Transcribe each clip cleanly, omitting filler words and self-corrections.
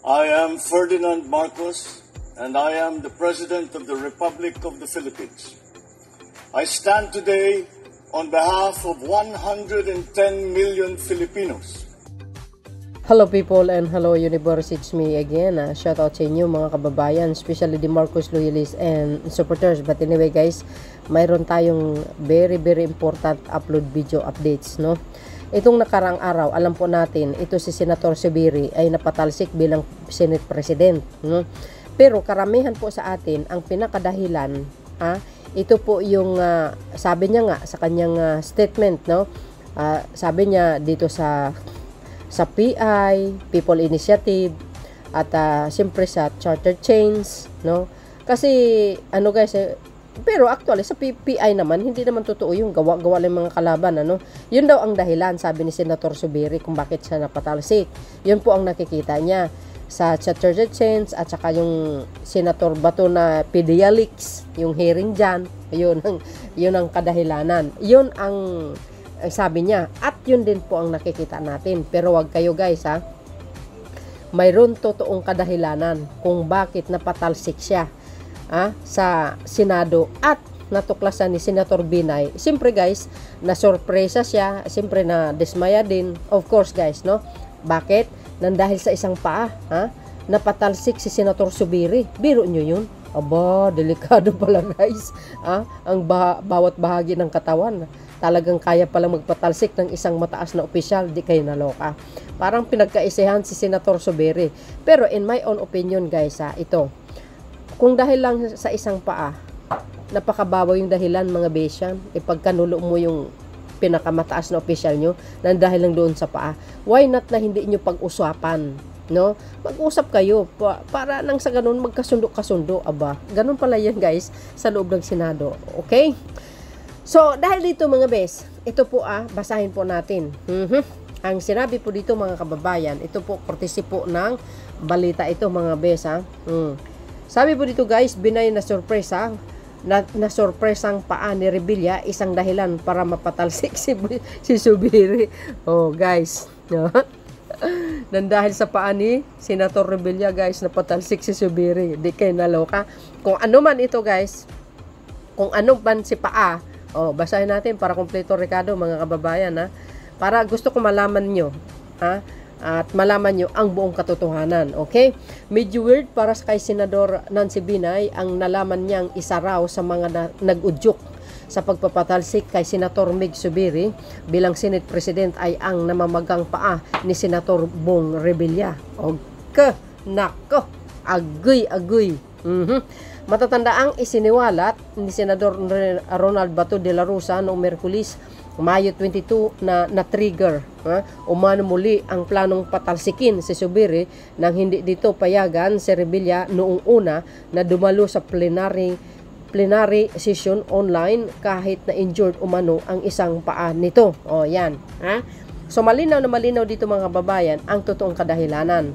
I am Ferdinand Marcos, and I am the President of the Republic of the Philippines. I stand today on behalf of 110 million Filipinos. Hello people and hello universe, it's me again. Shout out sa inyo mga kababayan, especially the Marcos loyalists and supporters. But anyway guys, mayroon tayong very important upload video updates, no? Itong nakarang araw, alam po natin, ito si Senator Zubiri ay napatalsik bilang Senate President, no? Pero karamihan po sa atin, ang pinakadahilan, ito po yung sabi niya nga sa kanyang statement, no? Sabi niya dito sa PI, People Initiative, at siyempre sa charter chains, no? Kasi ano guys, pero actually sa PI naman hindi naman totoo yung gawa-gawa lang mga kalaban, ano? Yun daw ang dahilan, sabi ni Senator Zubiri, kung bakit siya napatalsik. Yun po ang nakikita niya sa charter chains at saka yung Senator Bato na Pedialix, yung hearing diyan, yun ang kadahilanan. Yun ang sabi niya, at yun din po ang nakikita natin. Pero wag kayo guys, mayroon totoong kadahilanan kung bakit napatalsik siya sa Senado at natuklasan ni Senator Binay. Siyempre guys, na-sorpresa siya, siyempre na dismaya din, of course guys, no? Bakit? Nandahil sa isang paa, napatalsik si Senator Zubiri. Biro nyo yun? Aba, delikado pala guys. Ang bawat bahagi ng katawan talagang kaya palang magpatalsik ng isang mataas na opisyal, di kayo naloka. Parang pinagkaisihan si Senator Zubiri. Pero in my own opinion guys, ito, kung dahil lang sa isang paa, napakababaw yung dahilan mga besyan, ipagkanulo mo yung pinakamataas na opisyal nyo, nang dahil lang doon sa paa. Why not na hindi nyo pag-usapan? No? Mag-usap kayo para nang sa ganun magkasundo-kasundo. Aba, ganun pala yan guys sa loob ng Senado. Okay? So, dahil dito mga bes, ito po basahin po natin. Ang sinabi po dito mga kababayan, ito po, courtesy po ng balita ito mga bes. Sabi po dito guys, Binay na sorpresa, na sorpresang paa ni Revilla, isang dahilan para mapatalsik si Zubiri. Oh guys, no? Nang dahil sa paa ni Senator Revilla guys, napatalsik si Zubiri. Di kayo naloka. Kung ano man ito guys, kung ano man si paa, basahin natin para kompleto Ricardo mga kababayan, para gusto ko malaman nyo, at malaman nyo ang buong katotohanan. Okay? Medyo weird para sa kay Senador Nancy Binay ang nalaman niyang isa raw sa mga nag-udyok sa pagpapatalsik kay Senator Mig Zubiri bilang Senate President ay ang namamagang paa ni Senator Bong Revilla. Okay, nako, agoy. Matatanda ang isiniwalat ni Senador Ronald Bato de la Rosa noong Merkulis, Mayo 22 na na-trigger umano muli ang planong patalsikin si Zubiri nang hindi dito payagan si Revilla noong una na dumalo sa plenary session online kahit na injured umano ang isang paa nito. Yan. So malinaw na malinaw dito mga kababayan ang totoong kadahilanan.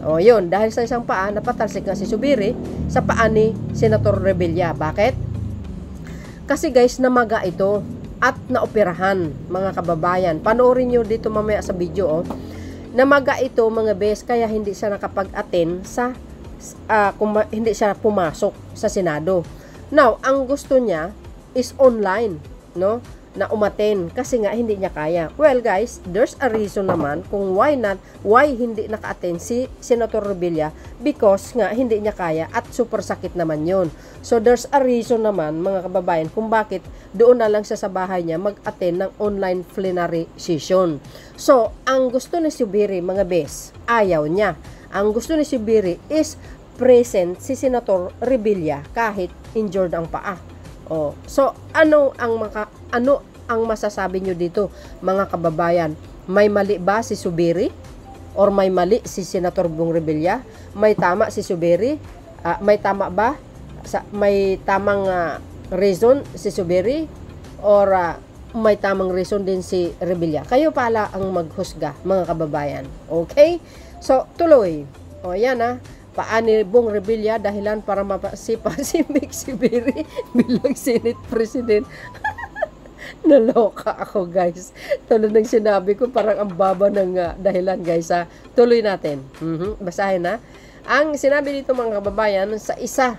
Yun, dahil sa isang paa napatalsik nga si Zubiri sa paa ni Senator Revilla. Bakit? Kasi guys, namaga ito at naoperahan mga kababayan. Panoorin nyo dito mamaya sa video. Namaga ito mga bes, kaya hindi siya nakapag-attend sa hindi siya pumasok sa Senado. Now, ang gusto niya is online, no? Na umaten kasi nga hindi niya kaya. Well guys, there's a reason naman kung why hindi naka-attend si Senator Revilla, because nga hindi niya kaya at super sakit naman yon. So there's a reason naman mga kababayan kung bakit doon na lang siya sa bahay niya mag-attend ng online plenary session. So ang gusto ni Zubiri mga bes, ayaw niya. Ang gusto ni Zubiri is present si Senator Revilla kahit injured ang paa. So ano ang masasabi nyo dito mga kababayan? May mali ba si Zubiri? Or may mali si Senator Bong Revilla? May tama si Zubiri? May tama ba? May tamang reason si Zubiri? Or may tamang reason din si Revilla? Kayo pala ang maghusga mga kababayan. Okay? So tuloy. Yan paa ni Bong Revilla dahilan para mapasipa si Mig Zubiri bilang Senate President. Naloka ako, guys. Tulad ng sinabi ko, parang ang baba ng dahilan, guys. Tuloy natin. Basahin na. Ang sinabi dito mga kababayan, sa isa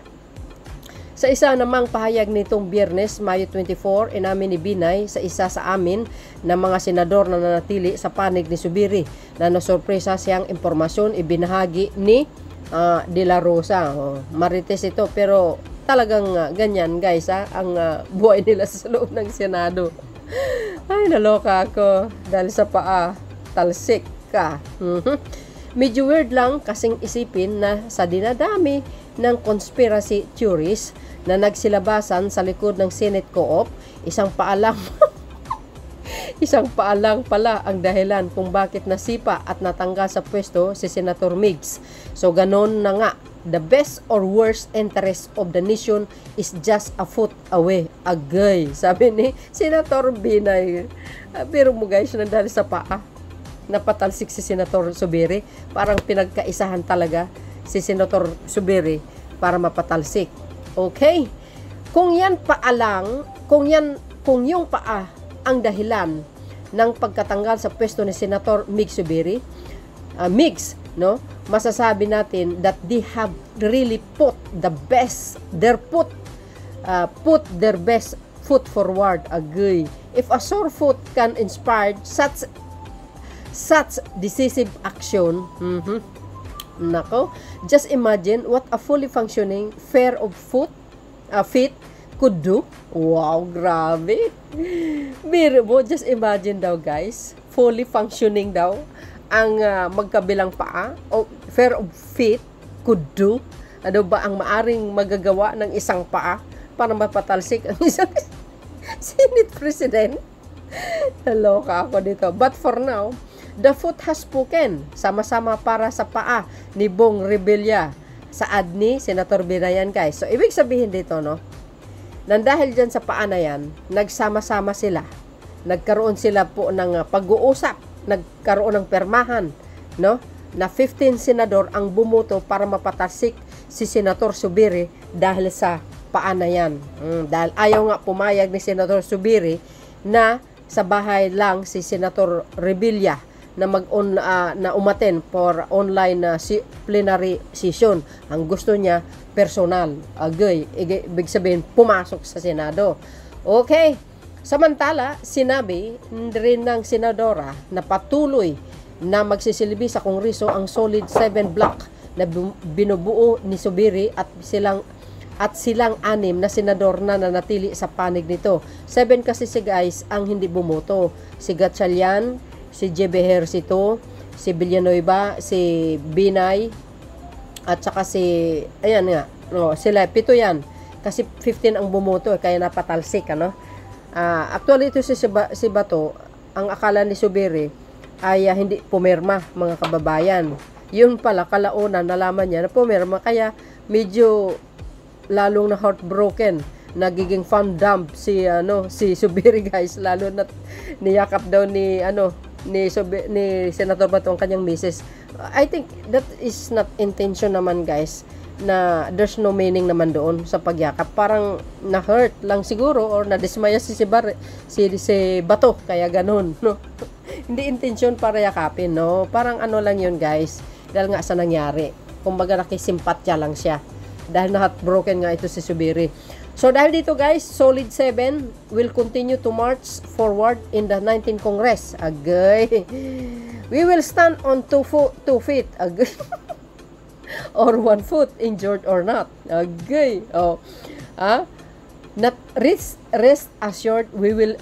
namang pahayag nitong Biyernes, Mayo 24, inamin ni Binay sa isa sa amin na mga senador na nanatili sa panig ni Zubiri na nasurpresa siyang impormasyon ibinahagi ni De La Rosa. Marites ito, pero talagang ganyan, guys, ang buhay nila sa loob ng Senado. Ay, naloka ako dahil sa paa, talsik ka. Medyo weird lang kasing isipin na sa dinadami ng conspiracy theories na nagsilabasan sa likod ng Senate Co-op, isang paalang pala ang dahilan kung bakit nasipa at natanggal sa pwesto si Senator Migs. So ganon na nga, the best or worst interest of the nation is just a foot away. Agay, sabi ni Senator Binay. Pero mo guys, na dahil sa paa, napatalsik si Senator Zubiri. Parang pinagkaisahan talaga si Senator Zubiri para mapatalsik. Okay? Kung yung paa ang dahilan ng pagkatanggal sa pwesto ni Senator Migs Zubiri, masasabi natin that they have really put their best foot forward. Agay. If a sore foot can inspire such decisive action, nako, just imagine what a fully functioning pair of feet could do. Wow, grabe. Biro mo, just imagine daw, guys, fully functioning daw ang magkabilang paa o pair of feet could do. Ano ba ang maaring magagawa ng isang paa para mapatalsik ang isang Senate President? Naloka ako dito. But for now, the foot has spoken. Sama-sama para sa paa ni Bong Revilla sa adni Senator Binayan, guys. So, ibig sabihin dito, nang dahil dyan sa paa na yan, nagsama-sama sila. Nagkaroon sila po ng pag-uusap. Nagkaroon ng permahan, na 15 senador ang bumoto para mapatasik si Senator Zubiri dahil sa paa na yan. Dahil ayaw nga pumayag ni Senator Zubiri na sa bahay lang si Senator Revilla na umaten for online plenary session. Ang gusto niya personal. Agay, ibig sabihin pumasok sa Senado. Okay. Samantala, sinabi rin ng senadora na patuloy na magsisilbi sa Kongreso ang solid 7 block na binubuo ni Zubiri at silang 6 na senador na nanatili sa panig nito. 7 kasi guys ang hindi bumoto. Si Gatchalian, si J.B. Ejercito, si Villanueva, si Binay, at saka sila, 7 yan. Kasi 15 ang bumoto, kaya napatalsik, actually, ito si Bato, ang akala ni Zubiri ay hindi pumirma, mga kababayan. Yun pala, kalaunan, nalaman niya na pumirma, kaya medyo lalong na heartbroken. Nagiging fan dump si Zubiri, guys, lalo na niyakap daw ni Senator Bato ang kanyang misis. I think that is not intention naman, guys, na there's no meaning naman doon sa pagyakap. Parang na-hurt lang siguro or na-dismaya si Bato, kaya ganun, Hindi intensyon para yakapin, Parang lang yun, guys, dahil nga sa nangyari. Kumbaga nakisimpatya lang siya dahil na-heartbroken nga ito si Zubiri. So dahil dito, guys, solid 7 will continue to march forward in the 19th Congress. Agay. We will stand on 2 feet. Agay. Or 1 foot, injured or not. Agay. Not rest assured, we will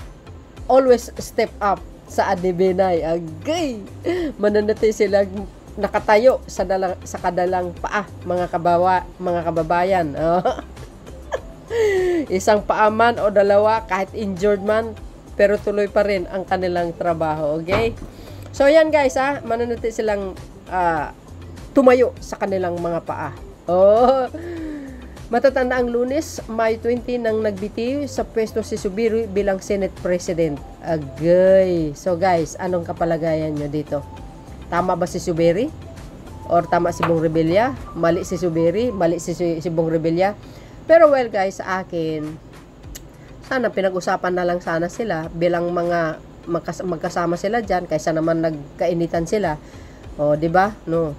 always step up sa Binay. Agay. Mananatili silang nakatayo sa kadalang paa, mga kababayan. Isang paa man o dalawa, kahit injured man, pero tuloy pa rin ang kanilang trabaho. Okay? So, yan, guys, mananatili silang tumayo sa kanilang mga paa. Matatanda ang Lunes, May 20 nang nagbitiw sa pwesto si Zubiri bilang Senate President. Agay. So, guys, anong kapalagayan nyo dito? Tama ba si Zubiri? Or tama si Bong Revilla? Mali si Zubiri? Mali si Bong Revilla? Pero well, guys, sa akin, sana pinag-usapan na lang sana sila bilang mga magkasama sila diyan kaysa naman nagkainitan sila. O, di ba? No.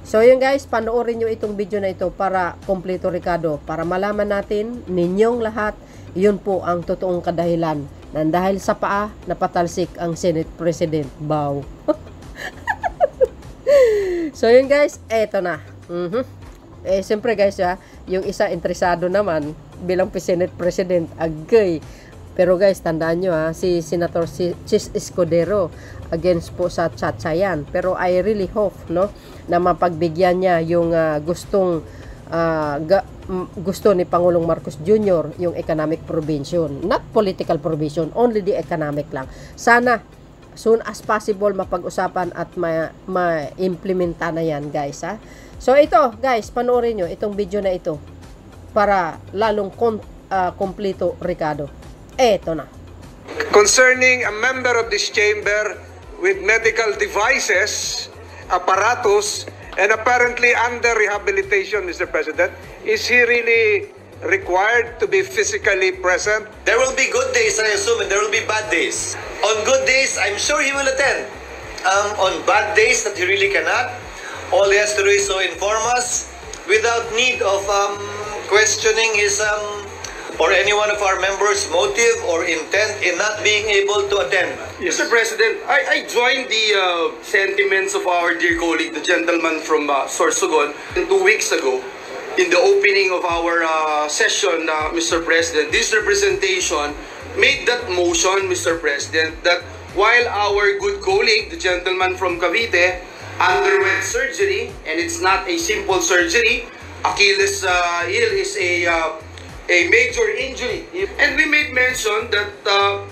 So, yun guys, panoorin nyo itong video na ito para kompleto Ricardo, para malaman natin ninyong lahat, yun po ang totoong kadahilan na dahil sa paa napatalsik ang Senate President. Bow. So, yun guys, eto na. Siyempre guys, yung isa interesado naman bilang Senate President, agay. Pero guys, tandaan nyo si Senator Chis Escudero against po sa Chachayan. Pero I really hope, no, na mapagbigyan niya yung gusto ni Pangulong Marcos Jr., yung economic provision. Not political provision, only the economic lang. Sana, soon as possible, mapag-usapan at ma-implementa na yan, guys, So, ito, guys, panoorin nyo itong video na ito para lalong kompleto, Ricardo. Eto na. Concerning a member of this chamber with medical devices, apparatus, and apparently under rehabilitation, Mr. President, is he really required to be physically present? There will be good days, I assume, and there will be bad days. On good days, I'm sure he will attend. On bad days that he really cannot, all he has to do is to inform us without need of questioning his or any one of our members' motive or intent in not being able to attend. Yes. Mr. President, I joined the sentiments of our dear colleague, the gentleman from Sorsogon, 2 weeks ago. In the opening of our session, Mr. President, this representation made that motion, Mr. President, that while our good colleague, the gentleman from Cavite, underwent surgery, and it's not a simple surgery, Achilles heel is a major injury. And we made mention that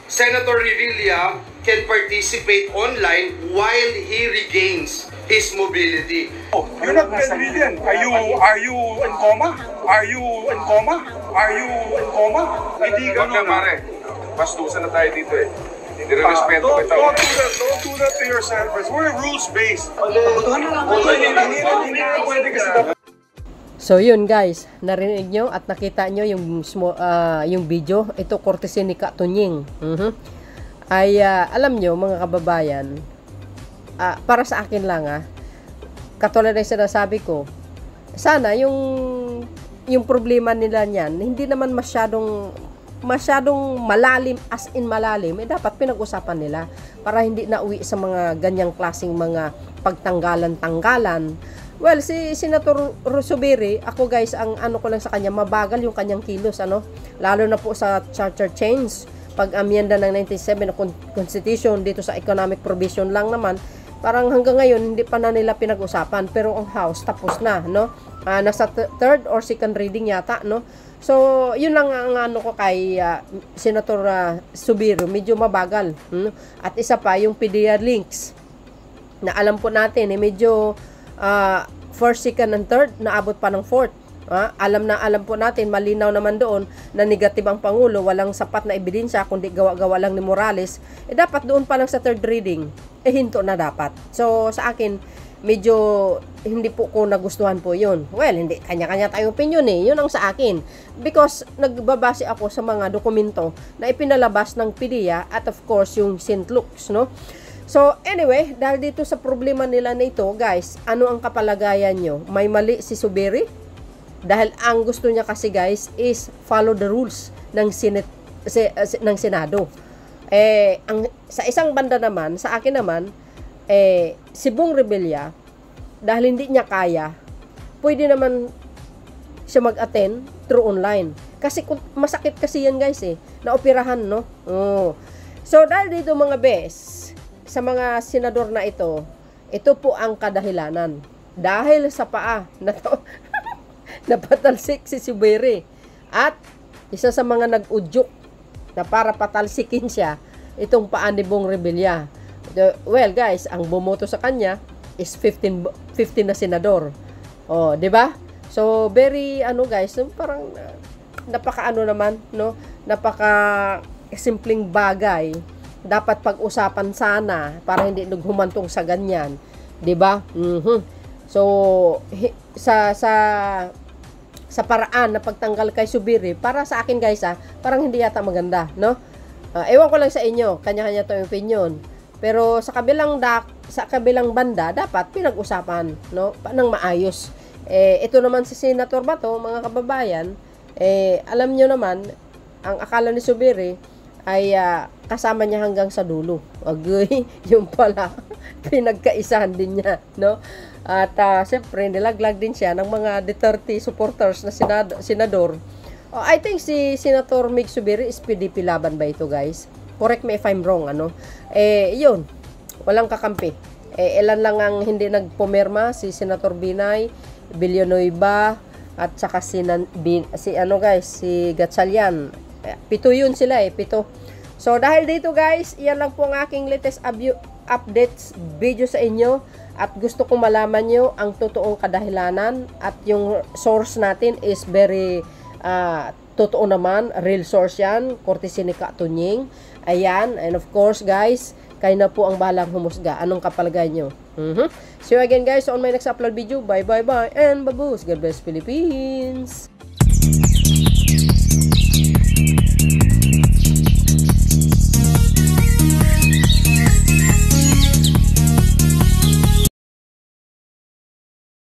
Senator Revilla can participate online while he regains his mobility. Oh, you're not bedridden. Are you in coma? Are you in coma? Are you in coma? Hindi ganun. Pare, bastusan na tayo dito eh. Nire-respeto kita. Don't do that to yourself. We're rules-based. So yun guys, narinig nyo at nakita nyo yung video. Ito courtesy ni Katunying. Ay alam nyo mga kababayan, para sa akin lang katulad ng sinasabi ko, sana yung problema nila niyan hindi naman masyadong malalim, as in malalim, dapat pinag-usapan nila para hindi na uwi sa mga ganyang klaseng mga pagtanggalan-tanggalan. Well, si Senator Zubiri, ako guys, ang ano ko lang sa kanya, mabagal yung kanyang kilos, lalo na po sa charter change, pag-amyenda ng 97 na Constitution dito sa economic provision lang naman, parang hanggang ngayon hindi pa na nila pinag-usapan, pero ang House tapos na, no? Nasa third or second reading yata, no? So, yun lang ang ano ko kay Senator Zubiri, medyo mabagal. At isa pa, yung PDEA links, na alam po natin, medyo first, second, and third, naabot pa ng fourth. Alam po natin, malinaw naman doon na negative ang Pangulo, walang sapat na ebidensya, kundi gawa-gawa lang ni Morales. Dapat doon pa lang sa third reading, hinto na dapat. So, sa akin, medyo hindi po ko nagustuhan po yun. Well, hindi, kanya-kanya tayong opinion yun ang sa akin. Because, nagbabase ako sa mga dokumento na ipinalabas ng PDEA at of course, yung St. Luke's, no? So, anyway, dahil dito sa problema nila na ito, guys, ano ang kapalagayan nyo? May mali si Zubiri? Dahil ang gusto niya kasi, guys, is follow the rules ng ng Senado. Sa isang banda naman, sa akin naman, si Bong Revilla, dahil hindi niya kaya, pwede naman siya mag-attend through online. Kasi masakit kasi yan, guys, na-operahan, no? So, dahil dito mga bes, sa mga senador na ito po ang kadahilanan. Dahil sa paa na to, napatalsik si Zubiri. At isa sa mga nag-udyok na para patalsikin siya, itong paa ni Bong Revilla. Well, guys, ang bumoto sa kanya is 15 na senador. Di ba? So, very, guys, parang napaka naman, no? Napaka simpleng bagay. Dapat pag-usapan sana para hindi humantong sa ganyan. 'Di ba? So sa sa paraan na pagtanggal kay Zubiri, para sa akin guys parang hindi yata maganda, no? Ewan ko lang sa inyo, kanya-kanya to yung opinion. Pero sa kabilang banda dapat pinag-usapan, no? Nang maayos. Ito naman si Senator Bato, mga kababayan, alam nyo naman, ang akala ni Zubiri ay kasama niya hanggang sa dulo. Agoy, yung pala pinagkaisahan din niya, no? At siyempre nilaglag din siya ng mga Duterte supporters na senador. I think si Senator Mig Zubiri is PDP laban ba ito, guys? Correct me if I'm wrong, ano? Yun, walang kakampi. Ilan lang ang hindi nagpumirma, si Senator Binay, Villanueva, at saka si Gatchalian. 7 yun sila 7. So dahil dito guys, iyan lang po ang aking latest updates video sa inyo, at gusto kong malaman nyo ang totoong kadahilanan, at yung source natin is very totoo naman, real source yan, courtesy ni Katunying. Ayan, and of course guys, kayo na po ang bahalang humusga. Anong kapalagay nyo? See you again guys on my next upload video. Bye bye bye and babush. God bless Philippines.